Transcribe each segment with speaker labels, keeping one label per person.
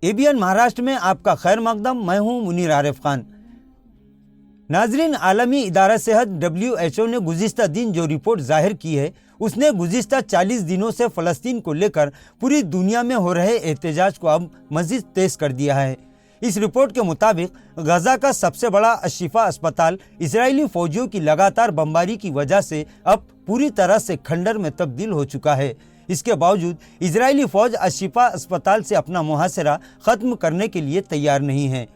Speaker 1: ABN Maharashtra में आपका खैर मकदम। मैं हूं मुनीर आरिफ खान। नाजरीन, आलमी इदारा सेहत WHO ने गुज़िश्ता दिन जो रिपोर्ट जाहिर की है, उसने गुज़िश्ता 40 दिनों से फ़लस्तीन को लेकर पूरी दुनिया में हो रहे एहतजाज को अब मज़ीद तेज़ कर दिया है। इस रिपोर्ट के मुताबिक गजा का सबसे बड़ा अशिफा अस्पताल इजरायली फौजियों की लगातार बमबारी की वजह से अब पूरी तरह से खंडर में तब्दील हो चुका है। इसके बावजूद इजरायली फौज अशिफा अस्पताल से अपना मुहासरा ख़त्म करने के लिए तैयार नहीं है।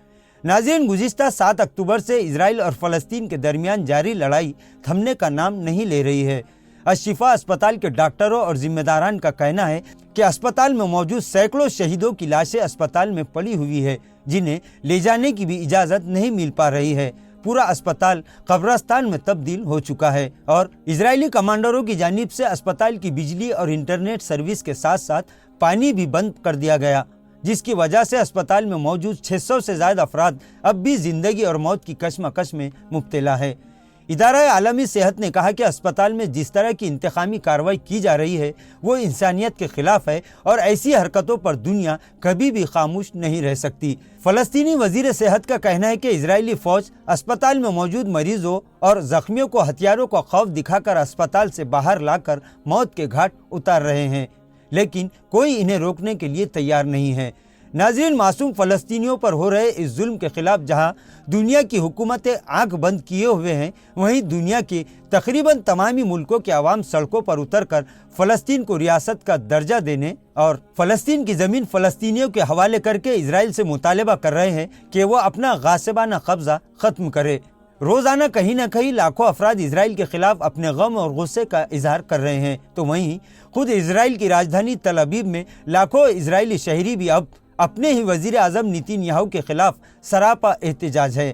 Speaker 1: नाज़रीन, गुज़िश्ता 7 अक्टूबर से इजराइल और फ़लस्तीन के दरमियान जारी लड़ाई थमने का नाम नहीं ले रही है। अशिफा अस्पताल के डॉक्टरों और जिम्मेदारान का कहना है कि अस्पताल में मौजूद सैकड़ों शहीदों की लाशें अस्पताल में पड़ी हुई है, जिन्हें ले जाने की भी इजाज़त नहीं मिल पा रही है। पूरा अस्पताल कब्रिस्तान में तब्दील हो चुका है और इजरायली कमांडरों की जानिब से अस्पताल की बिजली और इंटरनेट सर्विस के साथ साथ पानी भी बंद कर दिया गया, जिसकी वजह से अस्पताल में मौजूद 600 से ज़्यादा अफराद अब भी ज़िंदगी और मौत की कशमकश में मुब्तला है। इदारा आलमी सेहत ने कहा कि अस्पताल में जिस तरह की इंतकामी कार्रवाई की जा रही है वो इंसानियत के खिलाफ है और ऐसी हरकतों पर दुनिया कभी भी खामोश नहीं रह सकती। फ़लस्तीनी वज़ीर सेहत का कहना है कि इजरायली फ़ौज अस्पताल में मौजूद मरीजों और ज़ख्मियों को हथियारों का खौफ दिखाकर अस्पताल से बाहर लाकर मौत के घाट उतार रहे हैं, लेकिन कोई इन्हें रोकने के लिए तैयार नहीं है। नाज़रीन, मासूम फ़लस्तीनियों पर हो रहे इस जुल्म के खिलाफ जहां दुनिया की हुकूमतें आंख बंद किए हुए हैं, वहीं दुनिया के तकरीबन तमामी मुल्कों के अवाम सड़कों पर उतरकर फ़लस्तीन को रियासत का दर्जा देने और फ़लस्तीन की ज़मीन फ़लस्तीनियों के हवाले करके इजराइल से मुतालबा कर रहे हैं कि वो अपना गासिबाना कब्ज़ा ख़त्म करे। रोज़ाना कहीं न कहीं लाखों अफराद इजराइल के खिलाफ अपने गम और गुस्से का इजहार कर रहे हैं, तो वहीं खुद इजराइल की राजधानी तल अबीब में लाखों इजरायली शहरी भी अब अपने ही वज़ीर आज़म नेतन्याहू के खिलाफ सरापा एहतजाज है।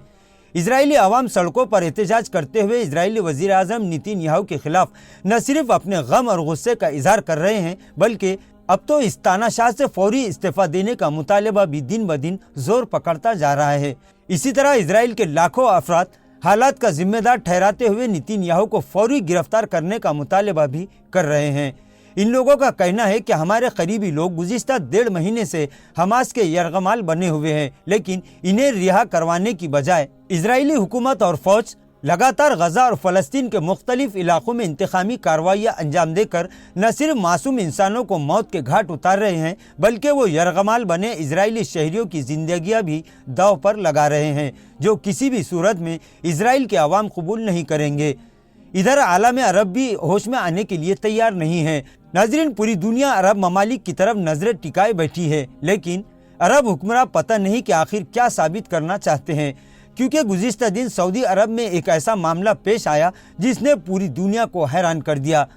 Speaker 1: इजरायली अवाम सड़कों पर एहतजाज करते हुए इजरायली वज़ीर आज़म नेतन्याहू के खिलाफ न सिर्फ अपने गम और गुस्से का इजहार कर रहे हैं, बल्कि अब तो इस तानाशाह से फौरी इस्तीफ़ा देने का मुतालबा भी दिन ब दिन जोर पकड़ता जा रहा है। इसी तरह इजराइल के लाखों अफराद हालात का जिम्मेदार ठहराते हुए नेतन्याहू को फौरी गिरफ्तार करने का मुतालबा भी कर रहे हैं। इन लोगों का कहना है कि हमारे करीबी लोग गुज़िश्ता 1.5 महीने से हमास के यरगमाल बने हुए हैं, लेकिन इन्हें रिहा करवाने की बजाय इजरायली हुकूमत और फौज लगातार गजा और फ़लस्तीन के मुख्तलिफ इलाकों में इंतकामी कार्रवाइयाँ अंजाम देकर न सिर्फ मासूम इंसानों को मौत के घाट उतार रहे हैं, बल्कि वो यरगमाल बने इजरायली शहरियों की जिंदगियाँ भी दांव पर लगा रहे हैं, जो किसी भी सूरत में इजराइल के अवाम कबूल नहीं करेंगे। इधर आलम अरब भी होश में आने के लिए तैयार नहीं है। नाज़रीन, पूरी दुनिया अरब ममालिक की तरफ नजरें टिकाए बैठी है, लेकिन अरब हुक्मरान पता नहीं कि आखिर क्या साबित करना चाहते हैं, क्योंकि गुज़िश्ता दिन सऊदी अरब में एक ऐसा मामला पेश आया जिसने पूरी दुनिया को हैरान कर दिया।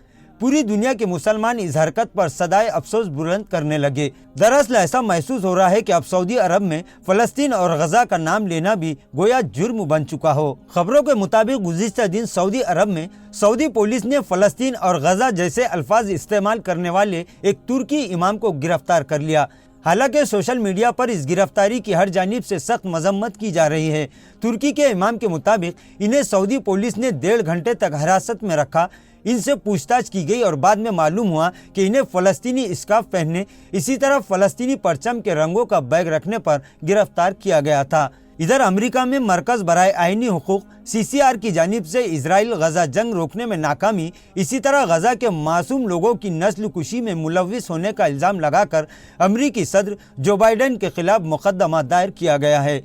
Speaker 1: पूरी दुनिया के मुसलमान इस हरकत पर सदाए अफसोस बुलंद करने लगे। दरअसल ऐसा महसूस हो रहा है कि अब सऊदी अरब में फ़लस्तीन और गजा का नाम लेना भी गोया जुर्म बन चुका हो। खबरों के मुताबिक गुज़िश्ता दिन सऊदी अरब में सऊदी पुलिस ने फ़लस्तीन और गजा जैसे अल्फाज इस्तेमाल करने वाले एक तुर्की इमाम को गिरफ्तार कर लिया। हालांकि सोशल मीडिया पर इस गिरफ्तारी की हर जानिब से सख्त मजम्मत की जा रही है। तुर्की के इमाम के मुताबिक इन्हें सऊदी पुलिस ने 1.5 घंटे तक हिरासत में रखा, इनसे पूछताछ की गई और बाद में मालूम हुआ कि इन्हें फ़लस्तीनी स्कार्फ पहनने, इसी तरह फ़लस्तीनी परचम के रंगों का बैग रखने पर गिरफ्तार किया गया था। इधर अमेरिका में मरकज़ बराए आइनी हुकूक CCR की जानिब से इजराइल गजा जंग रोकने में नाकामी, इसी तरह गजा के मासूम लोगों की नस्ल कुशी में मुलव्विस होने का इल्ज़ाम लगाकर अमरीकी सदर जो बाइडेन के खिलाफ मुकदमा दायर किया गया है।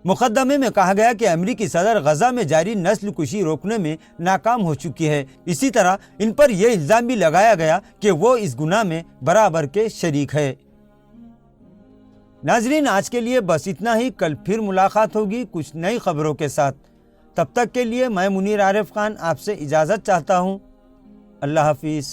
Speaker 1: मुकदमे में कहा गया कि अमरीकी सदर गजा में जारी नस्ल कुशी रोकने में नाकाम हो चुकी है। इसी तरह इन पर यह इल्ज़ाम भी लगाया गया कि वो इस गुनाह में बराबर के शरीक है। नाजरीन, आज के लिए बस इतना ही। कल फिर मुलाकात होगी कुछ नई खबरों के साथ। तब तक के लिए मैं मुनीर आरिफ खान आपसे इजाज़त चाहता हूँ। अल्लाह हाफिज़।